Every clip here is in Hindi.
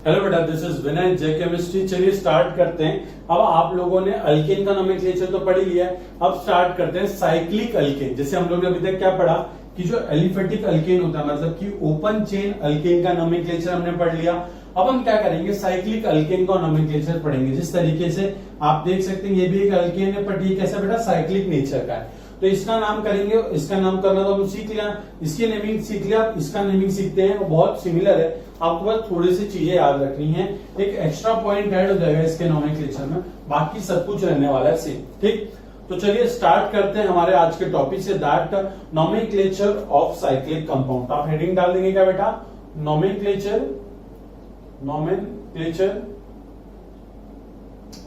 हेलो बेटा, this is Vinay J chemistry. चलिए स्टार्ट करते हैं। अब आप लोगों ने अल्केन का नोमेनक्लेचर तो पढ़ ही लिया है। अब स्टार्ट करते हैं साइक्लिक अल्केन। जैसे हम लोग ने अभी तक क्या पढ़ा कि जो एलिफेटिक अल्केन होता है, मतलब कि ओपन चेन अल्केन का नोमेनक्लेचर हमने पढ़ लिया। अब हम क्या करेंगे, साइक्लिक अल्केन का नोमेनक्लेचर पढ़ेंगे। जिस तरीके से आप देख सकते हैं, ये भी एक अल्केन है, बट ये कैसा बेटा, साइक्लिक नेचर का है। तो इसका नाम करेंगे, इसका नाम करना तो हम सीख लिया, इसकी नेमिंग सीख लिया, इसका नेमिंग सीखते हैं। बहुत सिमिलर है, आपको बस थोड़ी सी चीजें याद रखनी है। एक एक्स्ट्रा पॉइंट ऐड हो जाएगा इसके नोमेनक्लेचर में, बाकी सब कुछ रहने वाला है सेम। ठीक, तो चलिए स्टार्ट करते हैं हमारे आज के टॉपिक से, that nomenclature of cyclic compound. आप हेडिंग डाल देंगे क्या बेटा, नोमेनक्लेचर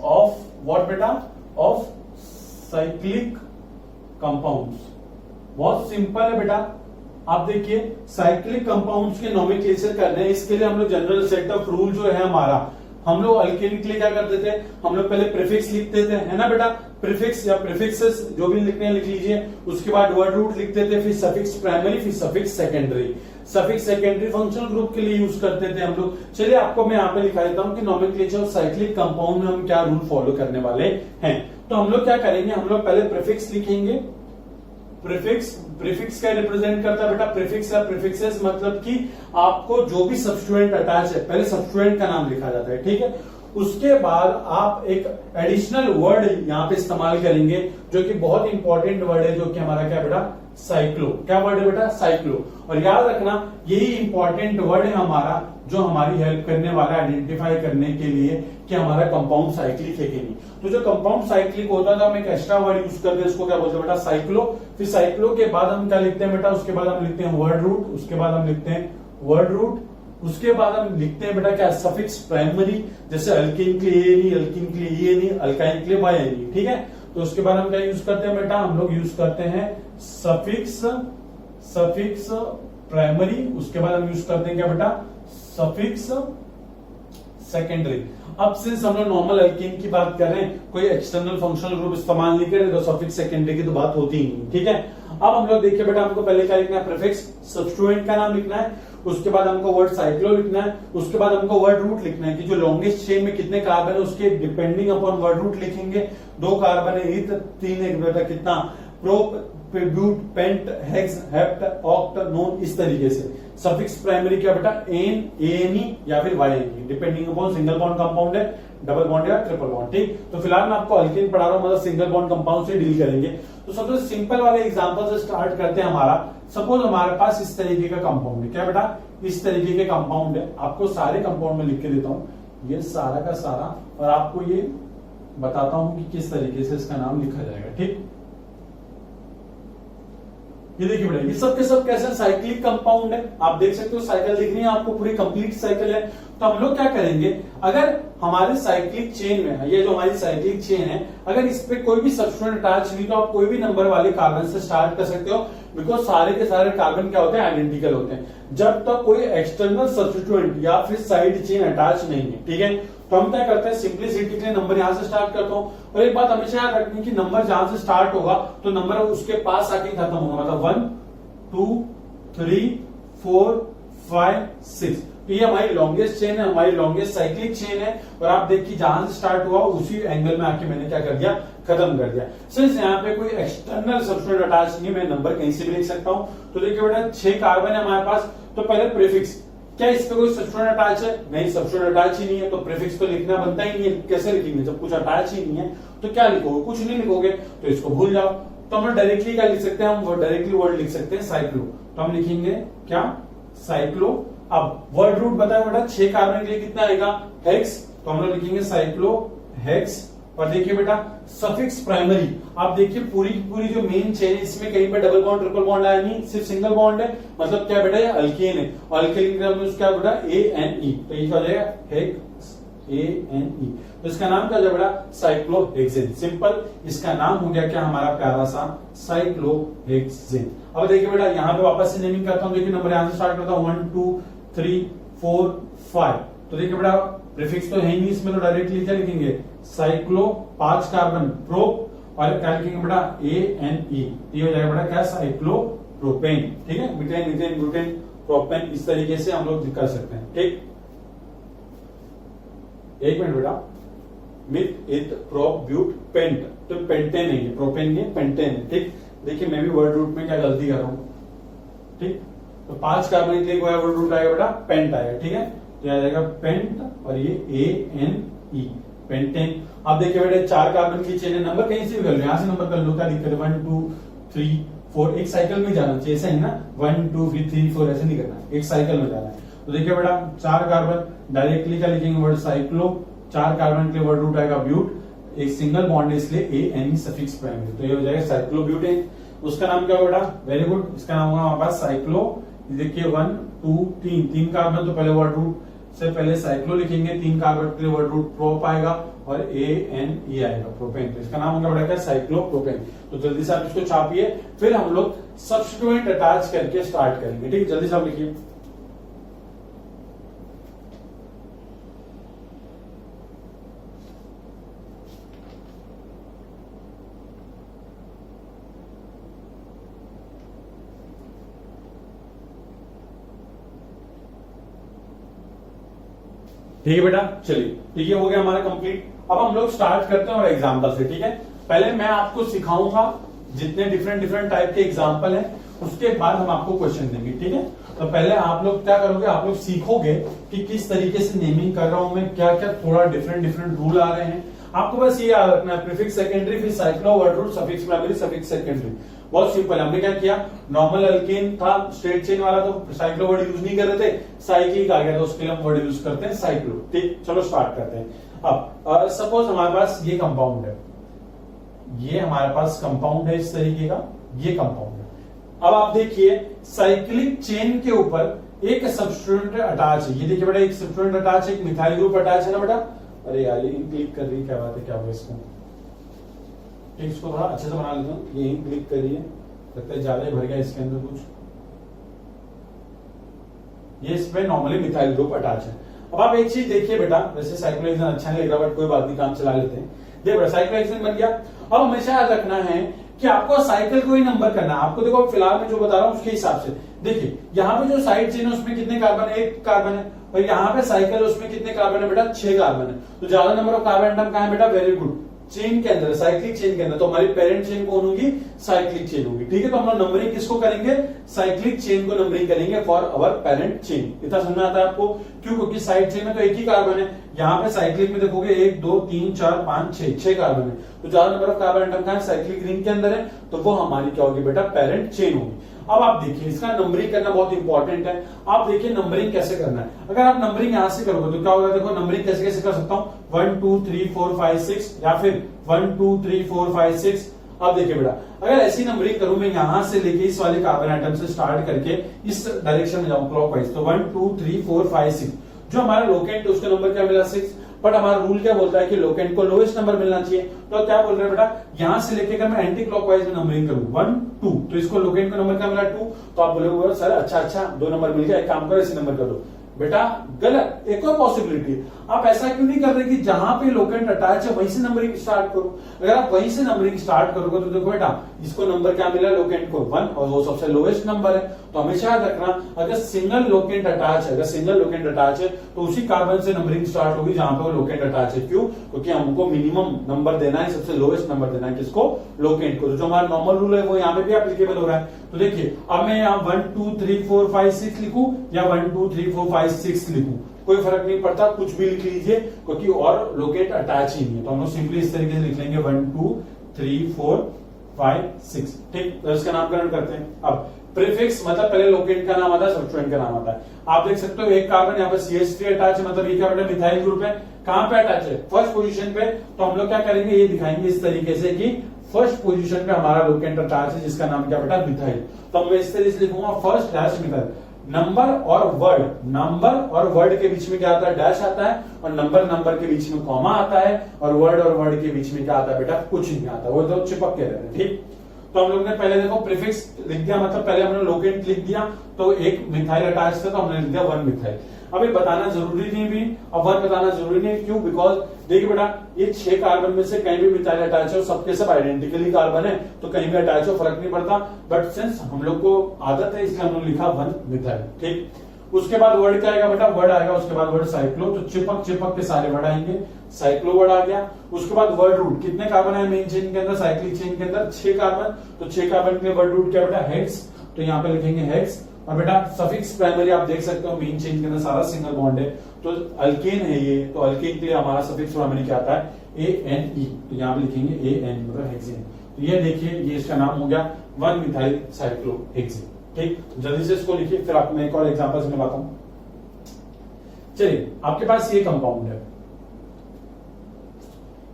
ऑफ व्हाट बेटा, ऑफ साइक्लिक कंपाउंड्स। बहुत सिंपल है बेटा। आप देखिए, साइक्लिक कंपाउंड्स के नोमेनक्लेचर करने हैं, इसके लिए हम लोग जनरल सेट ऑफ रूल जो है हमारा, हम लोग अल्केन के लिए क्या करते थे, हम लोग पहले प्रीफिक्स लिखते थे, है ना बेटा। प्रीफिक्स या प्रीफिक्सेस जो भी लिखने हैं लिख लीजिए। उसके बाद वर्ड रूट लिखते थे, फिर सफिक्स प्राइमरी, फिर suffix secondary. Suffix secondary functional group के लिए यूज करते थे हम लोग। चलिए आपको मैं यहाँ पे लिखा देता हूँ कि नोमेनक्लेचर ऑफ साइक्लिक कंपाउंड में हम क्या रूल फॉलो करने वाले हैं। तो हम लोग क्या करेंगे, हम लोग पहले प्रीफिक्स लिखेंगे। प्रीफिक्स क्या रिप्रेजेंट करता है बेटा, प्रीफिक्स या प्रीफिक्सेस मतलब कि आपको जो भी सब्स्टिट्यूएंट अटैच है, पहले सब्स्टिट्यूएंट का नाम लिखा जाता है, ठीक है। उसके बाद आप एक एडिशनल वर्ड यहाँ पे इस्तेमाल करेंगे, जो कि बहुत इंपॉर्टेंट वर्ड है, जो कि हमारा क्या बेटा, साइक्लो। क्या वर्ड है बेटा, साइक्लो। और याद रखना, यही इंपॉर्टेंट वर्ड है हमारा, जो हमारी हेल्प करने वाला आइडेंटिफाई करने के लिए कि हमारा कंपाउंड साइक्लिक है कि नहीं। तो जो कंपाउंड साइक्लिक होता था, हम एक एक्स्ट्रा वर्ड यूज करते हैं, इसको क्या बोलते हैं बेटा, साइक्लो। फिर साइक्लो के बाद हम क्या लिखते हैं बेटा, उसके बाद हम लिखते हैं वर्ड रूट, उसके बाद हम लिखते हैं वर्ड रूट, उसके बाद हम लिखते हैं बेटा क्या, सफिक्स प्राइमरी। जैसे अल्कीन के लिए नहीं, अल्कीन के लिए ये नहीं, अल्काइन के लिए वाई नहीं, ठीक है। तो उसके बाद हम क्या यूज करते हैं बेटा, हम लोग यूज करते हैं सफिक्स प्राइमरी। उसके बाद हम यूज करते हैं क्या बेटा, सफिक्स सेकेंडरी। अब सिंस हम लोग नॉर्मल अल्कीन की बात कर रहे हैं, कोई एक्सटर्नल फंक्शनल ग्रुप इस्तेमाल नहीं करें, तो सफिक्स सेकेंडरी की तो बात होती ही नहीं, ठीक है। अब हम लोग देखिए बेटा, हमको पहले क्या लिखना है, प्रीफिक्स सब्स्टिट्यूएंट का नाम लिखना है। उसके बाद हमको वर्ड साइक्लो लिखना है। उसके बाद हमको वर्ड रूट लिखना है कि जो लॉन्गेस्ट चेन में कितने कार्बन है, उसके डिपेंडिंग अपॉन वर्ड रूट लिखेंगे। 2 कार्बन है, 3 है बेटा, कितना, prop, but, pent, hex, hept, oct, non, इस तरीके से। सफिक्स प्राइमरी क्या बेटा, एन, एनी या फिर yne, depending upon single bond compound है, डबल बॉन्ड या ट्रिपल बॉन्ड, ठीक। तो फिलहाल मैं आपको अल्केन पढ़ा रहा हूं, मतलब सिंगल बॉन्ड कंपाउंड से डील करेंगे। तो सबसे सिंपल वाले एग्जांपल से स्टार्ट करते हैं हमारा। सपोज हमारे पास इस तरीके का कंपाउंड है, क्या बेटा, इस तरीके के कंपाउंड है। आपको सारे कंपाउंड में लिख के देता हूं, ये सारा का सारा, और आपको ये बताता हूं कि किस तरीके से इसका नाम लिखा जाएगा, ठीक। ये देखिए बेटा, ये सब के सब कैसे साइक्लिक कंपाउंड है। आप देख सकते हो साइकिल दिख रही है आपको, पूरी कंप्लीट साइकिल है। तो हम लोग क्या करेंगे, अगर हमारे साइक्लिक चेन में, ये जो हमारी साइक्लिक चेन है, अगर इस पे कोई भी सब्स्टिट्यूएंट अटैच नहीं, तो आप कोई भी नंबर वाले कार्बन से स्टार्ट कर सकते हो, बिकॉज सारे के सारे कार्बन क्या होते हैं, आइडेंटिकल होते हैं। जब तक कोई एक्सटर्नल सब्स्टिट्यूएंट या फिर साइड चेन अटैच नहीं है, ठीक है। तो हम क्या करते हैं, सिंप्लिसिटी के लिए नंबर यहां से स्टार्ट करता हूं। और एक बात हमेशा याद रखनी कि नंबर जहां से स्टार्ट होगा, तो नंबर उसके पास आके खत्म होगा, मतलब 1 2 3 4 5 6। तो ये हमारी लॉन्गेस्ट चेन है, हमारी लॉन्गेस्ट साइक्लिक चेन है। और आप देखिए, जहां से स्टार्ट हुआ उसी एंगल में आके मैंने क्या कर दिया, खत्म कर दिया। सिंस यहाँ पे कोई एक्सटर्नल सब्स्टिट्यूएंट अटैच नहीं, मैं नंबर कहीं से भी लिख सकता हूं। तो देखिए बेटा, 6 कार्बन है हमारे पास। तो पहले प्रीफिक्स, क्या इस पे कोई सब्स्टिट्यूएंट अटैच है, नहीं, सब्स्टिट्यूएंट अटैच ही नहीं है, तो प्रीफिक्स तो लिखना बनता ही नहीं है। कैसे लिखेंगे जब कुछ अटैच ही नहीं है, तो क्या लिखोगे, कुछ नहीं लिखोगे, तो इसको भूल जाओ। तो हम डायरेक्टली क्या लिख सकते हैं, हम डायरेक्टली वर्ड लिख सकते हैं साइक्लो। तो हम लिखेंगे क्या, साइक्लो। अब वर्ड रूट बताया बेटा, 6 कार्बन के लिए कितना आएगा, हेक्स। तो हम लोग लिखेंगे साइक्लो हेक्स। और देखिए बेटा, सफिक्स प्राइमरी, आप देखिए पूरी की पूरी जो मेन चेन है, इसमें कहीं पे डबल बॉन्ड ट्रिपल बॉन्ड आया नहीं, सिर्फ सिंगल बॉन्ड है, मतलब क्या बेटा, ये अल्केन है। और अल्केन का क्या बेटा, ANE। तो ये क्या हो जाएगा, हेक्स, ANE। तो इसका नाम क्या हो जाएगा बेटा, साइक्लोहेक्सेन। सिंपल, इसका नाम हो गया क्या, हमारा प्यारा सा साइक्लोहेक्सेन। अब देखिए बेटा, यहाँ पे वापस से नेमिंग करता हूँ। देखिए नंबर यहां से स्टार्ट करता हूँ, 1 2 3 4 5। तो देखिए बेटा, प्रीफिक्स तो है ही नहीं इसमें, तो डायरेक्टली क्या लिखेंगे, साइक्लो, 5 कार्बन, प्रोप, और क्या लिखेंगे बेटा, ANE। ये हो जाएगा बेटा क्या, साइक्लो प्रोपेन, ठीक है। मीथेन, मीथेन, ब्यूटेन, प्रोपेन, इस तरीके से हम लोग कर सकते हैं, ठीक। एक मिनट बेटा, meth eth prop but pent, तो पेंटेन नहीं है, प्रोपेन नहीं है, पेंटेन है। ठीक, देखिए मैं भी वर्ड रूट में क्या गलती कर रहा हूं। ठीक, तो 5 कार्बनिक लिंक वाला वर्ड रूट आएगा बेटा पेंट आएगा। ठीक है, तो आ जाएगा पेंट और ये ANE पेंटेन। अब देखिए बेटा 4 कार्बन की चेन है, नंबर कहीं से भी कर लो, यहां से नंबर कर लो, क्या दिक्कत है, 1 2 3 4, एक साइकिल में जाना चाहिए, ऐसा है ना, 1 2 3 4 ऐसे नहीं करना, एक साइकिल में जाना है। तो देखिए बेटा 4 कार्बन डायरेक्टली का लिखेंगे वर्ड साइक्लो, 4 कार्बन के लिए वर्ड रूट आएगा ब्यूट, एक सिंगल बॉन्ड है इसलिए ANE सफिक्स प्राइमरी, तो ये हो जाएगा साइक्लोब्यूटेन। उसका नाम क्या होगा बेटा, वेरी गुड, इसका नाम होगा हमारे पास साइक्लो। देखिए 1 2 3 कार्बन, तो पहले वर्ड रूट से पहले साइक्लो लिखेंगे, 3 कार्बन के लिए वर्ड रूट प्रोप आएगा और ANE आएगा प्रोपेन, तो इसका नाम होगा बेटा क्या, साइक्लोप्रोपेन। तो जल्दी से आप इसको छापिए, फिर हम लोग सब्स्टिट्यूएंट अटैच करके स्टार्ट करेंगे। ठीक है, जल्दी से आप लिखिए। ठीक है बेटा, चलिए, तो ये हो गया हमारा कंप्लीट। अब हम लोग स्टार्ट करते हैं और एग्जांपल से। ठीक है, पहले मैं आपको सिखाऊंगा जितने डिफरेंट टाइप के एग्जांपल हैं, उसके बाद हम आपको क्वेश्चन देंगे। ठीक है, तो पहले आप लोग क्या करोगे, आप लोग सीखोगे कि किस तरीके से नेमिंग कर रहा हूं मैं, क्या क्या थोड़ा डिफरेंट रूल आ रहे हैं। आपको बस ये याद रखना है, प्रीफिक्स सेकेंडरी, फिर cyclo, word root, suffix primary, suffix secondary. बहुत सिंपल, हमने क्या किया, नॉर्मल अल्केन था स्ट्रेट चेन वाला, तो साइक्लो वर्ड यूज नहीं कर रहे थे, साइक्लिक आ गया तो उसके लिए हम वर्ड यूज करते हैं साइक्लो। ठीक, चलो स्टार्ट करते हैं। अब सपोज हमारे पास ये कंपाउंड है, ये हमारे पास कंपाउंड है इस तरीके का, ये कंपाउंड है। अब आप देखिए साइक्लिक चेन के ऊपर एक सब्स्टिट्यूएंट अटैच है, ये देखिए बेटा एक सब्स्टिट्यूएंट अटैच है, एक मिथाइल ग्रुप अटैच है ना बेटा। अरे यार ये क्लिक कर रही है, क्या बात है, क्या हुआ इसको, ठीक, इसको थोड़ा अच्छे से बना लेता हूँ। ये क्लिक करिए, लगता है ज्यादा ही भर गया इसके अंदर कुछ। ये इसमें नॉर्मली मिथाइल ग्रुप अटैच है। अब आप एक चीज देखिए बेटा, वैसे साइक्लोहेक्सेन अच्छा नहीं लग रहा बट कोई बात नहीं, काम चला लेते हैं। देखो बेटा साइक्लोहेक्सेन बन गया। अब हमेशा याद रखना है कि आपको साइकिल को ही नंबर करना है। आपको देखो फिलहाल मैं जो बता रहा हूँ उसके हिसाब से देखिए, यहाँ पे जो साइड चेन है उसमें कितने कार्बन है, 1 कार्बन है, और यहाँ पे साइकिल है उसमें कितने कार्बन है बेटा, 6 कार्बन है। तो ज्यादा नंबर ऑफ कार्बन एटम कहाँ है बेटा, वेरी गुड, चेन के अंदर, साइक्लिक चेन के अंदर। तो हमारी पेरेंट चेन कौन होगी, साइक्लिक चेन होगी। ठीक है, तो हम लोग नंबरिंग किसको करेंगे, साइक्लिक चेन को नंबरिंग करेंगे फॉर अवर पेरेंट चेन। इतना समझ में आता है आपको, क्यों, क्योंकि साइड चेन में तो एक ही कार्बन है, यहाँ पे साइक्लिक में देखोगे 1 2 3 4 5 6 कार्बन है। तो ज्यादा नंबर ऑफ कार्बन एटम कहाँ है, साइक्लिक रिंग के अंदर है, तो वो हमारी क्या होगी बेटा, पेरेंट चेन होगी। अब आप देखिए इसका नंबरिंग करना बहुत इंपॉर्टेंट है। आप देखिए नंबरिंग कैसे करना है। अगर आप नंबरिंग यहां से करोगे तो क्या होगा, देखो नंबरिंग कैसे कैसे कर सकता हूं, 1 2 3 4 5 6 या फिर 1 2 3 4 5 6। अब देखिए बेटा, अगर ऐसी नंबरिंग करूं मैं यहां से लेके इस वाले कार्बन एटम से स्टार्ट करके इस डायरेक्शन में जाऊं क्लॉकवाइज, तो 1 2 3 4 5 6, जो हमारा लोकेंट उसका नंबर क्या मिला, 6। बट हमारा रूल क्या बोलता है कि लोकेंट को लोएस्ट नंबर मिलना चाहिए। तो क्या बोल रहे हैं बेटा, यहां से लेके अगर मैं एंटी क्लॉकवाइज में नंबरिंग करूं 1 2, तो इसको लोकेंट का नंबर क्या मिला, 2। तो आप बोलोगे सर अच्छा 2 नंबर मिल गया, एक काम करो इसी नंबर कर दो। बेटा गलत, एक और पॉसिबिलिटी, आप ऐसा क्यों नहीं कर रहे कि जहां पे लोकेंट अटैच है वहीं से नंबरिंग स्टार्ट करो। अगर आप वहीं से नंबरिंग स्टार्ट करोगे तो देखो बेटा इसको नंबर क्या मिला, लोकेंट को 1, और वो सबसे लोएस्ट नंबर है। तो हमेशा याद रखना, अगर सिंगल लोकेंट अटैच है, अगर सिंगल लोकेंट अटैच है तो उसी कार्बन से नंबरिंग स्टार्ट होगी जहां पे वो लोकेंट अटैच है। क्यों, क्योंकि हमको मिनिमम नंबर देना है, सबसे लोएस्ट नंबर देना है किसको, लोकेंट को। तो जो हमारा नॉर्मल रूल है वो यहाँ पे भी एप्लीकेबल हो रहा है। तो देखिए अब मैं यहाँ 1 2 3 4 5 6 लिखूं या 1 2 3 4 5 6 लिखूं, कोई फर्क नहीं पड़ता, कुछ भी लिख लीजिए, क्योंकि और लोकेट अटैच ही नहीं है। तो हम लोग सिंपली इस तरीके से लिख लेंगे 1 2 3 4 5 6। ठीक, तो इसका नामकरण करते हैं। अब प्रीफिक्स मतलब पहले लोकेट का नाम आता है, सब्स्टिट्यूएंट का नाम आता है। आप देख सकते हो एक कार्बन यहाँ पर CH3 अटैच है, मतलब ये क्या बेटा, मिथाइल ग्रुप है। कहां पे अटैच है, फर्स्ट पोजीशन पे। तो हम लोग क्या करेंगे, ये दिखाएंगे इस तरीके से कि फर्स्ट पोजीशन पे हमारा लोकेंट अटैच है जिसका नाम क्या बेटा, मिथाइल। तो मैं इस तरीके से लिखूंगा फर्स्ट डैश मिथाइल। नंबर और वर्ड के बीच में क्या आता है, डैश आता है, और नंबर के बीच में कॉमा आता है, और वर्ड के बीच में क्या आता है बेटा, कुछ नहीं आता, वो तो चिपक के रहते हैं। ठीक, तो हम लोग ने पहले देखो प्रीफिक्स लिख दिया, मतलब पहले हमने लोकेंट लिख दिया, तो एक मिथाइल अटैच था तो हमने लिख दिया 1 मिथाइल। अब ये बताना जरूरी नहीं भी, अब 1 बताना जरूरी नहीं, क्यों, बिकॉज देखिए बेटा ये 6 कार्बन में से कहीं भी मिथाइल अटैच हो, सबके सब आइडेंटिकली कार्बन है, तो कहीं भी अटैच हो फर्क नहीं पड़ता। बट सिंस हम लोग को आदत है इसलिए हम लोग लिखा 1 मिथाइल। ठीक, उसके बाद वर्ड क्या आएगा बेटा, वर्ड आएगा, उसके बाद वर्ड साइक्लो, तो चिपक चिपक के सारे वर्ड आएंगे, साइक्लो वर्ड आ गया। उसके बाद वर्ड रूट, कितने कार्बन है मेन चेन के अंदर, साइक्लिक चेन के अंदर 6 कार्बन, तो 6 कार्बन के वर्ड रूट क्या बेटा, हेक्स, तो यहाँ पे लिखेंगे हेक्स। और बेटा सफिक्स प्राइमरी आप देख सकते हो मेन चेन के अंदर सारा सिंगल बॉन्ड है, तो अल्केन है ये, तो अल्केन के लिए हमारा सफिक्स प्राइमरी क्या आता है, ANE, तो यहाँ पे लिखेंगे AN मतलब हेक्सेन। तो ये देखिए ये इसका नाम हो गया 1 मिथाइल साइक्लोहेक्सेन। ठीक, जल्दी से इसको लिखिए, फिर आपको मैं एक और एग्जांपल से मिलाता हूं। चलिए आपके पास ये कंपाउंड है,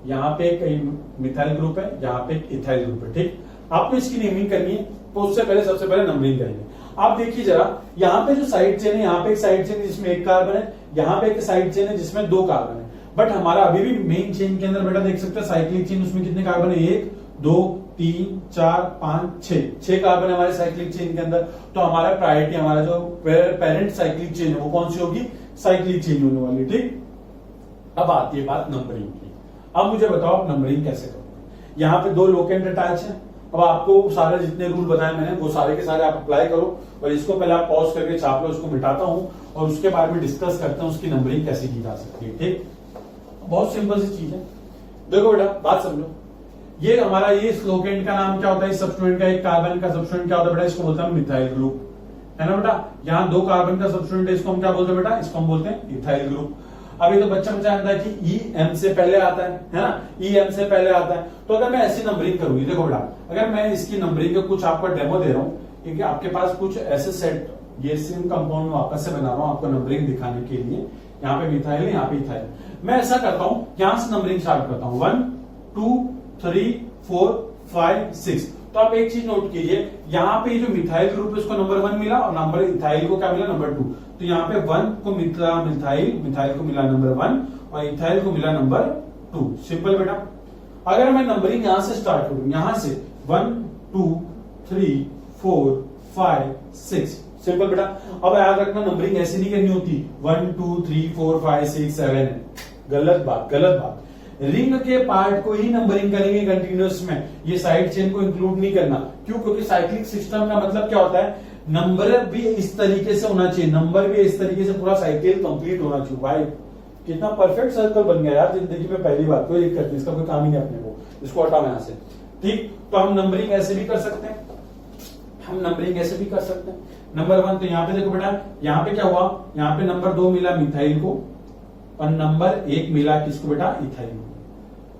यहाँ पे एक मिथाइल ग्रुप है, यहाँ पे एक इथाइल ग्रुप है। ठीक, आपको इसकी नेमिंग करनी है, तो उससे पहले सबसे पहले नंबरिंग करेंगे। आप देखिए जरा, यहाँ पे जो साइड चेन है, यहाँ पे एक साइड चेन है जिसमें 1 कार्बन है, यहाँ पे एक साइड चेन है जिसमें 2 कार्बन है, बट हमारा अभी भी मेन चेन के अंदर बेटा देख सकते हैं साइक्लिक चेन, उसमें कितने कार्बन है, 1 2 3 4 5 6 कार्बन हमारे साइक्लिक चेन के अंदर। तो हमारा प्रायोरिटी, हमारा जो पेरेंट साइक्लिक चेन है वो कौन सी होगी, साइक्लिक चेन होने वाली। ठीक, अब आती है बात नंबरिंग की। अब मुझे बताओ आप नंबरिंग कैसे करोगे। यहाँ पे 2 लोकेंट अटैच है, अब आपको सारे जितने रूल बताए मैंने वो सारे के सारे आप अप्लाई करो, और इसको पहले आप पॉज करके छाप लो, उसको मिटाता हूं और उसके बारे में डिस्कस करते हैं उसकी नंबरिंग कैसे की जा सकती है। ठीक, बहुत सिंपल सी चीज है। देखो बेटा बात समझो, ये हमारा ये लोकेंट का नाम क्या होता है, इस सब्स्टिट्यूएंट का, एक कार्बन का सब्स्टिट्यूएंट क्या होता है बेटा, इसको बोलते हैं मिथाइल ग्रुप, है ना बेटा। यहाँ 2 कार्बन का सब्स्टिट्यूएंट है, इसको हम क्या बोलते हैं बेटा, इसको हम बोलते हैं इथाइल ग्रुप। अब ये तो बच्चा जानता है कि EM से पहले आता है ना, EM से पहले आता है। तो अगर मैं ऐसी नंबरिंग करूंगी, देखो बेटा अगर मैं इसकी नंबरिंग का कुछ आपको डेमो दे रहा हूँ, क्योंकि आपके पास कुछ ऐसे सेट, ये सेम कंपाउंड वापस से बना रहा हूँ आपको नंबरिंग दिखाने के लिए। यहाँ पे मिथाइल है, यहाँ पे इथाइल। मैं ऐसा करता हूँ, यहां से नंबरिंग स्टार्ट करता हूँ, 1 2 3 4 5 6। तो आप एक चीज नोट कीजिए, यहाँ पे जो मिथाइल ग्रुप है उसको नंबर 1 मिला, और नंबर इथाइल को क्या मिला, नंबर 2। तो यहाँ पे 1 को मिला मिथाइल को मिला नंबर 1, और इथाइल को मिला नंबर 2। सिंपल बेटा। अगर मैं नंबरिंग यहां से स्टार्ट करूं, यहां से 1 2 3 4 5 6, सिंपल बेटा। अब याद रखना नंबरिंग ऐसे नहीं करनी होती 1 2 3 4 5 6 7, गलत बात, गलत बात। रिंग के पार्ट को ही नंबरिंग करेंगे कंटिन्यूअस में, ये साइड चेन को इंक्लूड नहीं करना। क्यों? क्योंकि साइक्लिक सिस्टम का मतलब क्या होता है, नंबर भी इस तरीके से होना चाहिए, नंबर भी इस तरीके से पूरा साइकिल कंप्लीट होना चाहिए। भाई कितना परफेक्ट सर्कल बन गया यार जिंदगी में, पहली बात कोई दिक्कत नहीं, इसका कोई काम ही नहीं अपने को, इसको हटाओ यहां से। ठीक, तो हम नंबरिंग ऐसे भी कर सकते हैं, हम नंबरिंग ऐसे भी कर सकते हैं। नंबर 1 तो यहाँ पे देखो बेटा, यहाँ पे क्या हुआ, यहाँ पे नंबर 2 मिला मिथाइल को, और नंबर 1 मिला किसको बेटा, इथाइल को।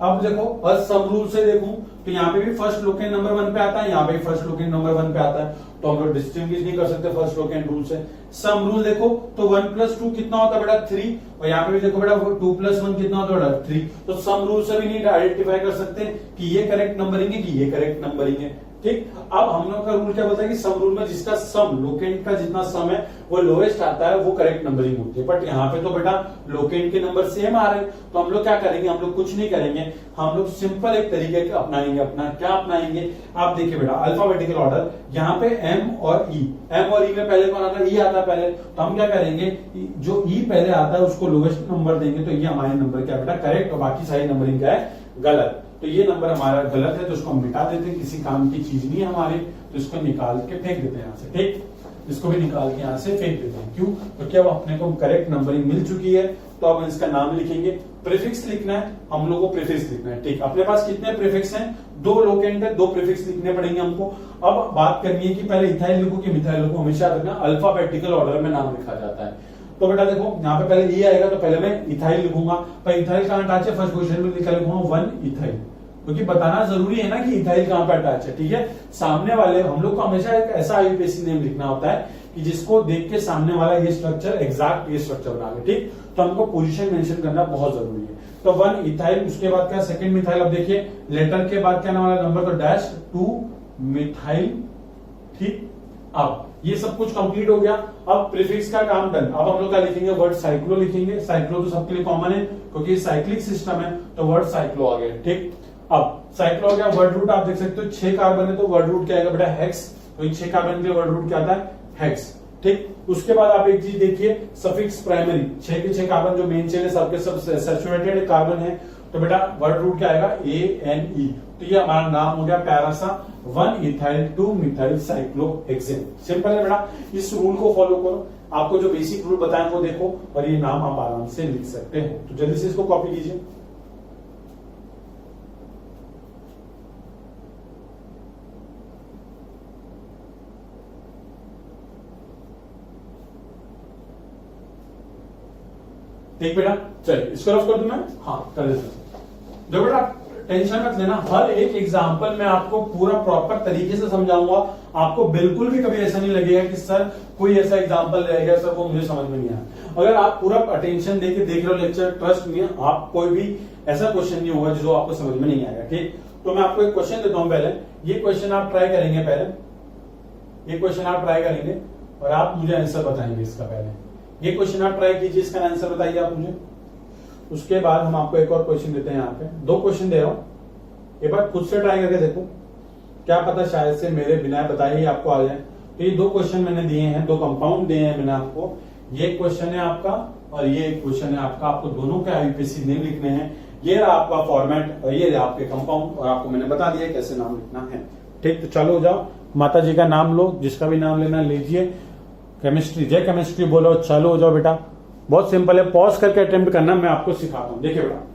अब देखो और सम रूल से देखूं तो यहाँ पे भी फर्स्ट लोकेंट नंबर 1 पे आता है, यहाँ पे फर्स्ट लोकेंट नंबर 1 पे आता है, तो हम लोग डिस्टिंग्विश नहीं कर सकते फर्स्ट लोकेंट रूल से। सम रूल देखो तो 1 + 2 कितना होता है बेटा, 3, और यहाँ पे भी देखो बेटा 2 + 1 कितना होता है बेटा, 3। तो सम रूल से भी नहीं आइडेंटिफाई कर सकते कि ये करेक्ट नंबरिंग है कि ये करेक्ट नंबरिंग है। ठीक, अब हम लोग का रूल क्या बोलता है कि सम रूल में जिसका सम, लोकेंट का जितना सम है वो लोएस्ट आता है, वो करेक्ट नंबरिंग होती है। बट यहाँ पे तो बेटा लोकेंट के नंबर सेम आ रहे हैं, तो हम लोग क्या करेंगे, हम लोग कुछ नहीं करेंगे, हम लोग सिंपल एक तरीके का अपनाएंगे। अपना क्या अपनाएंगे, आप देखिए बेटा अल्फाबेटिकल ऑर्डर, यहाँ पे M और E, M और E में पहले कौन आता है, E आता है पहले, तो हम क्या करेंगे, जो E पहले आता है उसको लोएस्ट नंबर देंगे, तो ये हमारे नंबर क्या बेटा करेक्ट, और बाकी सारी नंबरिंग क्या है गलत। तो ये नंबर हमारा गलत है, तो इसको हम मिटा देते हैं, किसी काम की चीज नहीं है हमारी, तो इसको निकाल के फेंक देते हैं यहाँ से। ठीक, इसको भी निकाल के यहाँ से फेंक देते हैं। क्यों? क्योंकि अब अपने को करेक्ट नंबरिंग मिल चुकी है, तो अब इसका नाम लिखेंगे। प्रीफिक्स लिखना है हम लोग को, प्रीफिक्स लिखना है। ठीक, अपने पास कितने प्रीफिक्स हैं, 2 लोकेंट है, 2 प्रीफिक्स लिखने पड़ेंगे हमको। अब बात करनी है कि पहले इथाइल लिखो कि मिथाइल लिखो, हमेशा रखना अल्फाबेटिकल ऑर्डर में नाम लिखा जाता है। तो बेटा देखो यहाँ पे पहले E आएगा, तो पहले मैं इथाइल लिखूंगा, पर इथाइल कहाँ अटैच है, फर्स्ट क्वेश्चन में लिखूंगा 1 इथाइल, क्योंकि बताना जरूरी है ना कि इथाइल कहां पे अटैच है। ठीक है, सामने वाले हम लोग को हमेशा एक ऐसा आईयूपीएसी नेम लिखना होता है कि जिसको देख के सामने वाला ये स्ट्रक्चर एग्जैक्ट ये स्ट्रक्चर बना ले। ठीक, तो हमको पोजीशन मेंशन करना बहुत जरूरी है। तो 1 इथाइल, उसके बाद क्या सेकंड मिथाइल। अब देखिए लेटर के बाद क्या वाला नंबर, तो डैश 2 मिथाइल। ठीक, अब ये सब कुछ कंप्लीट हो गया। अब प्रीफिक्स का काम डन। अब हम लोग क्या लिखेंगे, वर्ड साइक्लो लिखेंगे। साइक्लो तो सबके लिए कॉमन है क्योंकि साइक्लिक सिस्टम है, तो वर्ड साइक्लो आ गया। ठीक, अब साइक्लो हो गया। वर्ड रूट आप देख सकते हो 6 कार्बन है, तो वर्ड रूट क्या आएगा बेटा, हेक्स। तो 6 कार्बन के वर्ड रूट क्या आता है, हेक्स। ठीक, उसके बाद आप एक चीज देखिए, सफिक्स प्राइमरी, 6 के 6 कार्बन जो मेन चेन है सबके सब सैचुरेटेड कार्बन है, तो बेटा वर्ड रूट क्या आएगा, ANE। तो ये हमारा नाम हो गया प्यारा सा 1 इथाइल 2 मिथाइल साइक्लोहेक्सेन। सिंपल है बेटा, इस रूल को फॉलो करो। आपको जो बेसिक रूल बताए वो देखो और ये नाम आप आराम से लिख सकते हो। तो जल्दी से इसको कॉपी कीजिए। ठीक बेटा, चलिए इसको रफ कर दूं मैं। हाँ कर देता हूं। देखो बेटा टेंशन मत लेना, हर एक एग्जाम्पल में आपको पूरा प्रॉपर तरीके से समझाऊंगा। आपको बिल्कुल भी कभी ऐसा नहीं लगेगा कि सर कोई ऐसा एग्जाम्पल रह गया सर वो मुझे समझ में नहीं आया। अगर आप पूरा अटेंशन देके देख रहे हो लेक्चर, ट्रस्ट में आप कोई भी ऐसा क्वेश्चन नहीं होगा जो आपको समझ में नहीं आएगा। ठीक, तो मैं आपको एक क्वेश्चन देता हूं। पहले ये क्वेश्चन आप ट्राई करेंगे, पहले ये क्वेश्चन आप ट्राई करेंगे और आप मुझे आंसर बताएंगे इसका। पहले ये क्वेश्चन आप ट्राई कीजिए, इसका आंसर बताइए आप मुझे। उसके बाद हम आपको एक और क्वेश्चन देते हैं। यहाँ पे 2 क्वेश्चन दे रहा हूं, एक बार खुद से ट्राई करके देखो, क्या पता शायद से मेरे बिना बताए ही आपको आ जाए। तो ये 2 क्वेश्चन मैंने दिए हैं, 2 कंपाउंड दिए हैं मैंने आपको। ये क्वेश्चन है आपका और ये एक क्वेश्चन है आपका। आपको दोनों के आईयूपीएसी नेम लिखने हैं। ये रहा आपका फॉर्मेट और ये रहा आपके कंपाउंड, और आपको मैंने बता दिया कैसे नाम लिखना है। ठीक, तो चलो हो जाओ, माता जी का नाम लो, जिसका भी नाम लेना लीजिए। केमिस्ट्री, जय केमिस्ट्री बोलो, चालू हो जाओ बेटा। बहुत सिंपल है, पॉज करके अटेम्प्ट करना, मैं आपको सिखाता हूं। देखिए बेटा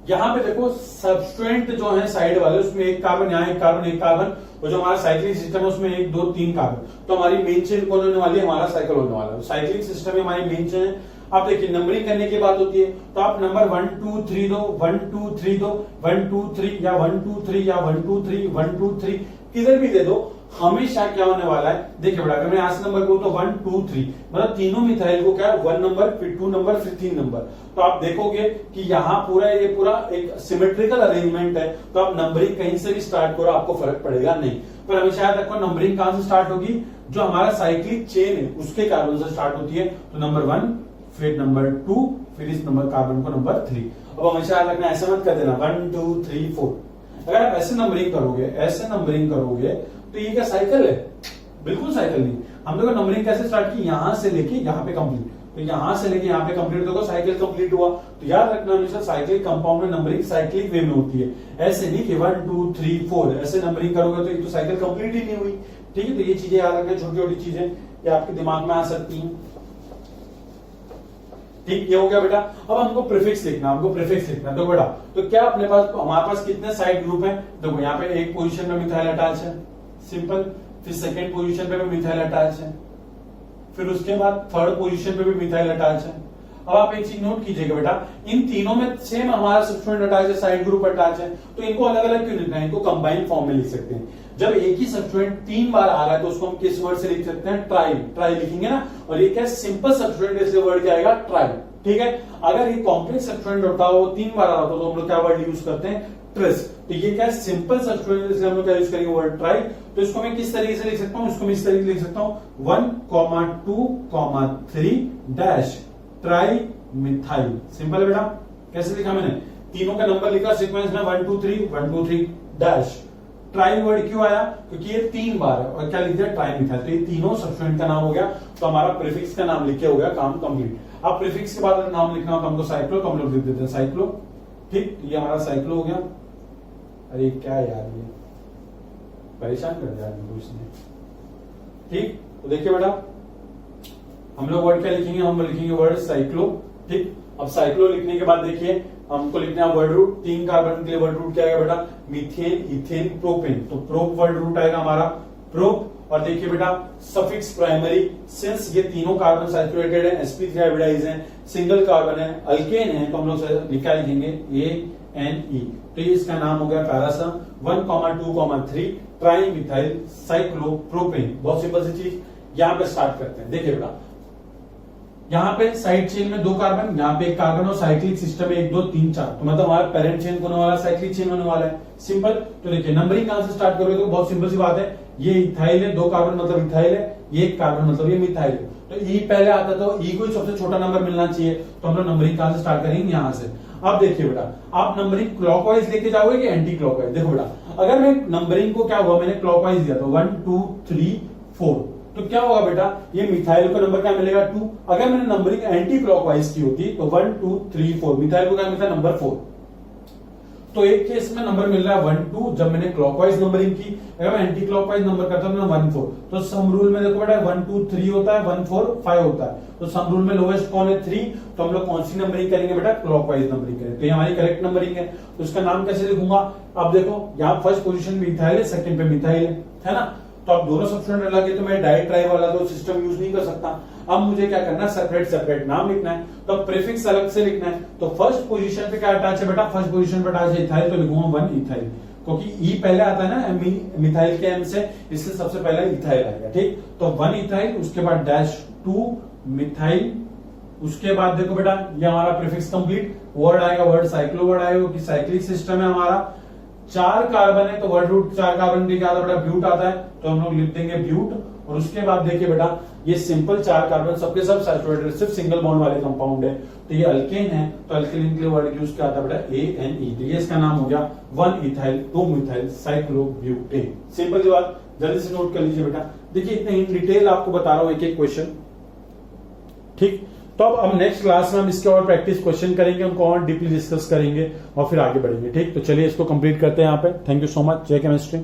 यहां पे देखो सबस्टेंट जो है साइड वाले, उसमें एक कार्बन, यहाँ एक कार्बन, एक कार्बन, और जो हमारा साइक्लिक सिस्टम है उसमें 1 2 3 कार्बन। तो हमारी मेन चेन कौन होने वाली है? हमारा साइकिल होने वाला है। साइक्लिक सिस्टम में हमारी मेन चेन है। आप देखिए नंबरिंग करने की बात होती है तो आप नंबर 1 2 3 दो, 1 2 3 दो, 1 2 3 या 1 2 3 या 1 2 3 1 2 3 किधर भी दे दो, हमेशा क्या होने वाला है? देखिए बेटा अगर मैं यहां से नंबर कहूं तो 1 2 3, मतलब तीनों मिथाइल को क्या है 1 नंबर, फिर 2 नंबर, फिर 3 नंबर। तो आप देखोगे कि यहाँ पूरा ये पूरा एक सिमेट्रिकल अरेंजमेंट है। तो आप नंबरिंग कहीं से भी स्टार्ट करो, आपको फर्क पड़ेगा नहीं। पर हमेशा याद रखो नंबरिंग कहां से स्टार्ट होगी? जो हमारा साइक्लिक चेन है उसके कार्बन से स्टार्ट होती है। तो नंबर 1, फिर नंबर 2, फिर इस नंबर कार्बन को नंबर 3। अब हमेशा याद रखना, ऐसा मत कर देना 1 2 3 4। अगर आप ऐसे नंबरिंग करोगे तो ये क्या साइकिल है? बिल्कुल साइकिल नहीं। हम लोग नंबरिंग कैसे स्टार्ट की? यहां से लेके यहाँ पे कंप्लीट, तो यहां से लेके यहाँ पे कंप्लीट, देखो साइकिल कंप्लीट हुआ। तो याद रखना हमेशा साइक्लिक कंपाउंड में नंबरिंग साइक्लिक वे में होती है। ऐसे नहीं कि 1 2 3 4 ऐसे नंबरिंग करोगे तो ये तो साइकिल कंप्लीट ही नहीं हुई। ठीक है, तो ये चीजें याद रखना, छोटी छोटी चीजें ये आपके दिमाग में आ सकती हैं। ठीक, ये हो गया बेटा। अब हमको प्रीफिक्स लिखना, तो बेटा तो क्या अपने पास, हमारे पास कितने साइड ग्रुप हैं? देखो यहाँ पे एक पोजीशन में मिथाइल अटैच है, सिंपल। फिर सेकेंड पोजीशन पे भी मिथाइल अटैच है, फिर उसके बाद थर्ड पोजीशन पे भी मिथाइल अटैच है। अब आप एक चीज नोट कीजिएगा बेटा, इन तीनों में सेम हमारा सब्स्टिट्यूएंट अटैच है, साइड ग्रुप अटैच है। तो इनको अलग अलग क्यों लिखना है? इनको कंबाइन फॉर्म में लिख सकते हैं। जब एक ही सब्स्टिट्यूएंट 3 बार आ रहा है तो उसको हम किस वर्ड से लिख सकते हैं? ट्राई लिखेंगे ना। और ये क्या सिंपल सब्स्टिट्यूएंट, इसलिए वर्ड क्या आएगा? ट्राई। ठीक है, अगर ये कॉम्प्लेक्स सब्स्टिट्यूएंट होता है वो 3 बार आ रहा होता तो हम लोग क्या वर्ड यूज करते हैं? ट्रिस। तो ये क्या है? सिंपल सब्स्टिट्यूएंट, इसलिए हम लोग क्या यूज करेंगे? Word try. तो इसको मैं किस तरीके से लिख सकता हूं? इसको मैं इस तरीके से लिख सकता हूं 1 2 3 डैश ट्राई मिथाइल। सिंपल है बेटा। कैसे लिखा मैंने? तीनों का नंबर लिखा सीक्वेंस में 1 2 3 डैश। ट्राई वर्ड क्यों आया? क्योंकि ये 3 बार है और क्या लिख दिया? Tri methyl. तो ये तीनों सब्स्टिट्यूएंट का नाम हो गया। तो हमारा प्रीफिक्स का नाम लिख के हो गया काम कंप्लीट। अब प्रीफिक्स के बाद नाम लिखना हो तो हमको साइक्लो, तो हम लोग लिख देते हैं साइक्लो। ठीक, ये हमारा साइक्लो हो गया। अरे क्या यार, ये परेशान कर दिया इसने। ठीक, तो देखिए बेटा हम लोग वर्ड क्या लिखेंगे? हम लिखेंगे वर्ड साइक्लो। ठीक, अब साइक्लो लिखने के बाद देखिए हमको लिखना है वर्ड रूट। 3 कार्बन के लिए वर्ड रूट क्या आएगा बेटा? Methane, ethane, propane. तो प्रोप वर्ड रूट आएगा हमारा, प्रोप। और देखिए बेटा सफिक्स प्राइमरी, सिंस ये तीनों कार्बन सैचुरेटेड है, sp3 हाइब्रिडाइज है, सिंगल कार्बन है, अल्केन है, तो हम लोग लिखा लिखेंगे ANE। तो ये इसका नाम हो गया पैरासा। 1 2 3 ट्राई मिथाइल साइक्लो प्रोपेन। बहुत सिंपल सी चीज। यहां पे स्टार्ट करते हैं। देखिए बेटा यहाँ पे साइड चेन में 2 कार्बन, यहाँ पे 1 कार्बन और साइक्लिक सिस्टम में 1 2 3 4। तो मतलब हमारा पेरेंट चेन होने वाला, साइक्लिक चेन होने वाला है। सिंपल। तो देखिए नंबरिंग कहां से स्टार्ट करोगे? तो बहुत सिंपल सी बात है, ये इथाइल है, 2 कार्बन मतलब इथाइल है, ये 1 कार्बन मतलब ये मिथाइल है। तो ई पहले आता तो ई को सबसे छोटा नंबर मिलना चाहिए। तो हम लोग नंबरिंग कहां से स्टार्ट करेंगे? यहां से। अब देखिए बेटा आप नंबरिंग क्लॉकवाइज लेके जाओगे कि एंटी क्लॉकवाइज? देखो बेटा अगर मैं नंबरिंग को क्या हुआ, मैंने क्लॉकवाइज दिया तो 1 2 3 4, तो क्या होगा बेटा? ये मिथाइल को नंबर क्या मिलेगा? 2। अगर मैंने नंबरिंग एंटी क्लॉकवाइज की होती तो 1 2 3 4, मिथाइल को क्या मिलता? नंबर 4। तो एक केस में नंबर मिल रहा है 1 2 जब मैंने क्लॉकवाइज नंबरिंग की, अगर मैं एंटी क्लॉकवाइज नंबर करता हूं 1 4, तो सम रूल में देखो बेटा 1 2 3 होता है, 1 4 5 होता है, तो सम रूल में लोएस्ट कौन है 3, तो हम लोग कौन सी नंबरिंग करेंगे बेटा, क्लॉकवाइज नंबरिंग करेंगे, तो ये हमारी करेक्ट नंबरिंग है। तो इसका नाम कैसे लिखूंगा, अब देखो यहाँ फर्स्ट पोजीशन में इथाइल है, सेकंड पे मिथाइल है ना, तो अब दोनों सब्स्टिट्यूएंट अलग है तो मैं डाई ट्राई वाला तो सिस्टम यूज नहीं कर सकता। अब मुझे क्या करना है, सेपरेट सेपरेट नाम लिखना है, तो प्रीफिक्स अलग से लिखना है। तो फर्स्ट पोजीशन पे क्या अटैच है बेटा, फर्स्ट पोजीशन पे अटैच है इथाइल, तो लिखूंगा 1 इथाइल, क्योंकि ई पहले आता है ना मिथाइल के एम से, इसलिए सबसे पहले इथाइल आएगा, ठीक। तो 1 इथाइल, उसके बाद डैश 2 मिथाइल, उसके बाद देखो बेटा ये हमारा प्रीफिक्स कंप्लीट, वर्ड आएगा, वर्ड साइक्लो वर्ड आएगा कि साइक्लिक सिस्टम है हमारा, 4 कार्बन है तो वर्ड रूट 4 कार्बन के क्या आता है बेटा, ब्यूट आता है, तो हम लोग लिख देंगे ब्यूट। और उसके बाद देखिए बेटा ये सिंपल 4 कार्बन सबके सब सैचुरेटेड, सिर्फ सिंगल बॉन्ड वाले कंपाउंड है, तो ये अल्केन है, तो अल्केन के लिए वर्ड यूज क्या आता है बेटा, ANE, तो ये इसका नाम हो गया 1 इथाइल 2 मिथाइल साइक्लोब्यूटेन। सिंपल सी बात, जल्दी से नोट कर लीजिए बेटा। देखिए इतने इन डिटेल आपको बता रहा हूं एक एक क्वेश्चन, ठीक। तो अब नेक्स्ट क्लास में हम इसके और प्रैक्टिस क्वेश्चन करेंगे, उनको और डीपली डिस्कस करेंगे और फिर आगे बढ़ेंगे, ठीक। तो चलिए इसको कंप्लीट करते हैं यहाँ पे। थैंक यू सो मच, जय केमिस्ट्री।